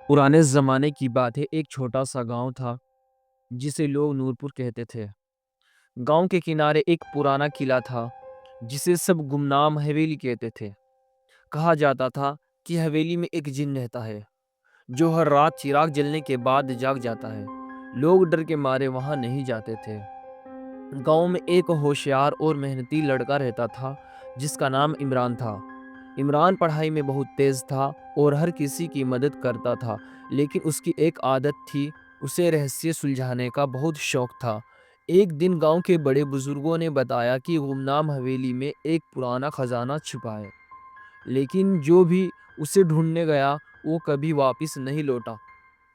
پرانے زمانے کی بات ہے، ایک چھوٹا سا گاؤں تھا جسے لوگ نورپور کہتے تھے۔ گاؤں کے کنارے ایک پرانا قلعہ تھا جسے سب گمنام حویلی کہتے تھے۔ کہا جاتا تھا کہ حویلی میں ایک جن رہتا ہے جو ہر رات چراغ جلنے کے بعد جاگ جاتا ہے۔ لوگ ڈر کے مارے وہاں نہیں جاتے تھے۔ گاؤں میں ایک ہوشیار اور محنتی لڑکا رہتا تھا جس کا نام عمران تھا۔ عمران پڑھائی میں بہت تیز تھا اور ہر کسی کی مدد کرتا تھا، لیکن اس کی ایک عادت تھی، اسے رہسیہ سلجھانے کا بہت شوق تھا۔ ایک دن گاؤں کے بڑے بزرگوں نے بتایا کہ گمنام حویلی میں ایک پرانا خزانہ چھپا ہے، لیکن جو بھی اسے ڈھونڈنے گیا وہ کبھی واپس نہیں لوٹا۔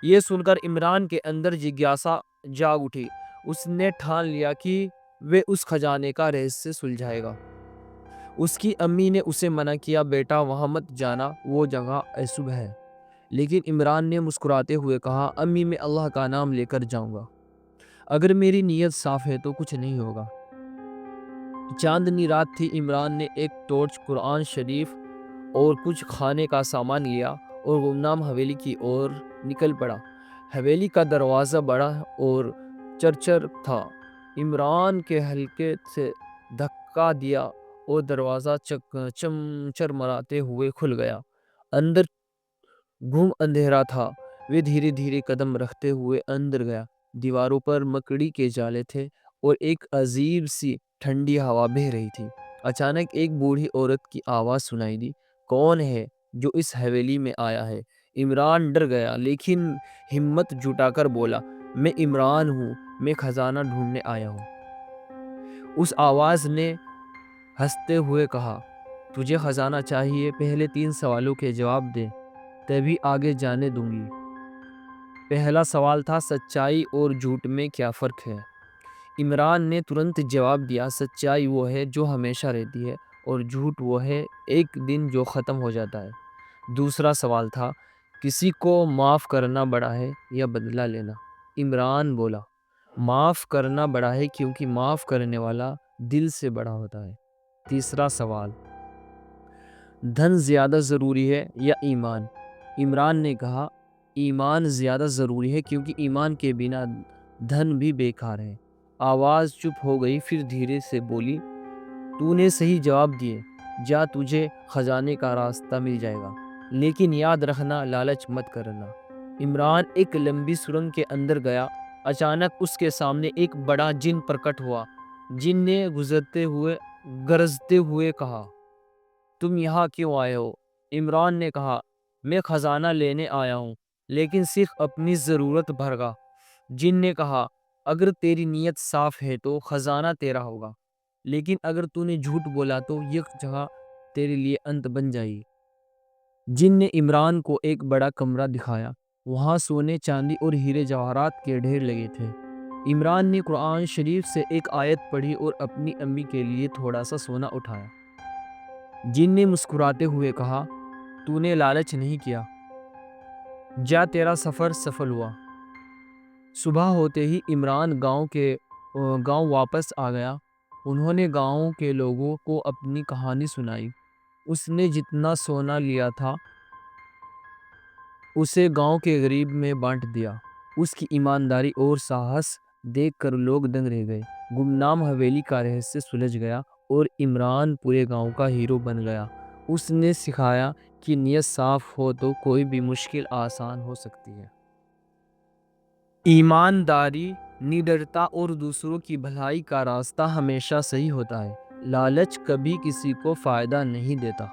یہ سن کر عمران کے اندر جگیاسا جاگ اٹھی۔ اس نے ٹھان لیا کہ وہ اس خزانے کا رہسیہ سلجھائے گا۔ اس کی امی نے اسے منع کیا، بیٹا وہاں مت جانا، وہ جگہ اشبھ ہے۔ لیکن عمران نے مسکراتے ہوئے کہا، امی میں اللہ کا نام لے کر جاؤں گا، اگر میری نیت صاف ہے تو کچھ نہیں ہوگا۔ چاندنی رات تھی۔ عمران نے ایک ٹارچ، قرآن شریف اور کچھ کھانے کا سامان لیا اور گمنام حویلی کی اور نکل پڑا۔ حویلی کا دروازہ بڑا اور چرچر تھا۔ عمران کے ہلکے سے دھکا دیا اور دروازہ چمچماتے ہوئے کھل گیا۔ اندر گم اندھیرا تھا۔ وہ دھیرے دھیرے قدم رکھتے ہوئے اندر گیا۔ دیواروں پر مکڑی کے جالے تھے اور ایک عجیب سی ٹھنڈی ہوا بہہ رہی تھی۔ اچانک ایک بوڑھی عورت کی آواز سنائی دی، کون ہے جو اس حویلی میں آیا ہے؟ عمران ڈر گیا لیکن ہمت جٹا کر بولا، میں عمران ہوں، میں خزانہ ڈھونڈنے آیا ہوں۔ اس آواز نے ہنستے ہوئے کہا، تجھے خزانہ چاہیے؟ پہلے 3 سوالوں کے جواب دے، تبھی آگے جانے دوں گی۔ پہلا سوال تھا، سچائی اور جھوٹ میں کیا فرق ہے؟ عمران نے ترنت جواب دیا، سچائی وہ ہے جو ہمیشہ رہتی ہے اور جھوٹ وہ ہے ایک دن جو ختم ہو جاتا ہے۔ دوسرا سوال تھا، کسی کو معاف کرنا بڑا ہے یا بدلہ لینا؟ عمران بولا، معاف کرنا بڑا ہے کیونکہ معاف کرنے والا دل سے بڑا ہوتا ہے۔ تیسرا سوال، دھن زیادہ ضروری ہے یا ایمان؟ عمران نے کہا، ایمان زیادہ ضروری ہے کیونکہ ایمان کے بنا دھن بھی بیکار ہے۔ آواز چپ ہو گئی، پھر دھیرے سے بولی، تو نے صحیح جواب دیے، جا، تجھے خزانے کا راستہ مل جائے گا، لیکن یاد رکھنا، لالچ مت کرنا۔ عمران ایک لمبی سرنگ کے اندر گیا۔ اچانک اس کے سامنے ایک بڑا جن پرکٹ ہوا۔ جن نے گرجتے ہوئے کہا، تم یہاں کیوں آئے ہو؟ عمران نے کہا، میں خزانہ لینے آیا ہوں، لیکن صرف اپنی ضرورت بھر کا۔ جن نے کہا، اگر تیری نیت صاف ہے تو خزانہ تیرا ہوگا، لیکن اگر تو نے جھوٹ بولا تو یہ جگہ تیرے لیے انت بن جائے گی۔ جن نے عمران کو ایک بڑا کمرہ دکھایا۔ وہاں سونے، چاندی اور ہیرے جواہرات کے ڈھیر لگے تھے۔ عمران نے قرآن شریف سے ایک آیت پڑھی اور اپنی امی کے لیے تھوڑا سا سونا اٹھایا۔ جن نے مسکراتے ہوئے کہا، تو نے لالچ نہیں کیا، جا، تیرا سفر سفل ہوا۔ صبح ہوتے ہی عمران گاؤں واپس آ گیا۔ انہوں نے گاؤں کے لوگوں کو اپنی کہانی سنائی۔ اس نے جتنا سونا لیا تھا اسے گاؤں کے غریب میں بانٹ دیا۔ اس کی ایمانداری اور ساہس دیکھ کر لوگ دنگ رہ گئے۔ گمنام حویلی کا رہسیہ سلجھ گیا اور عمران پورے گاؤں کا ہیرو بن گیا۔ اس نے سکھایا کہ نیت صاف ہو تو کوئی بھی مشکل آسان ہو سکتی ہے۔ ایمانداری، نڈرتا اور دوسروں کی بھلائی کا راستہ ہمیشہ صحیح ہوتا ہے۔ لالچ کبھی کسی کو فائدہ نہیں دیتا۔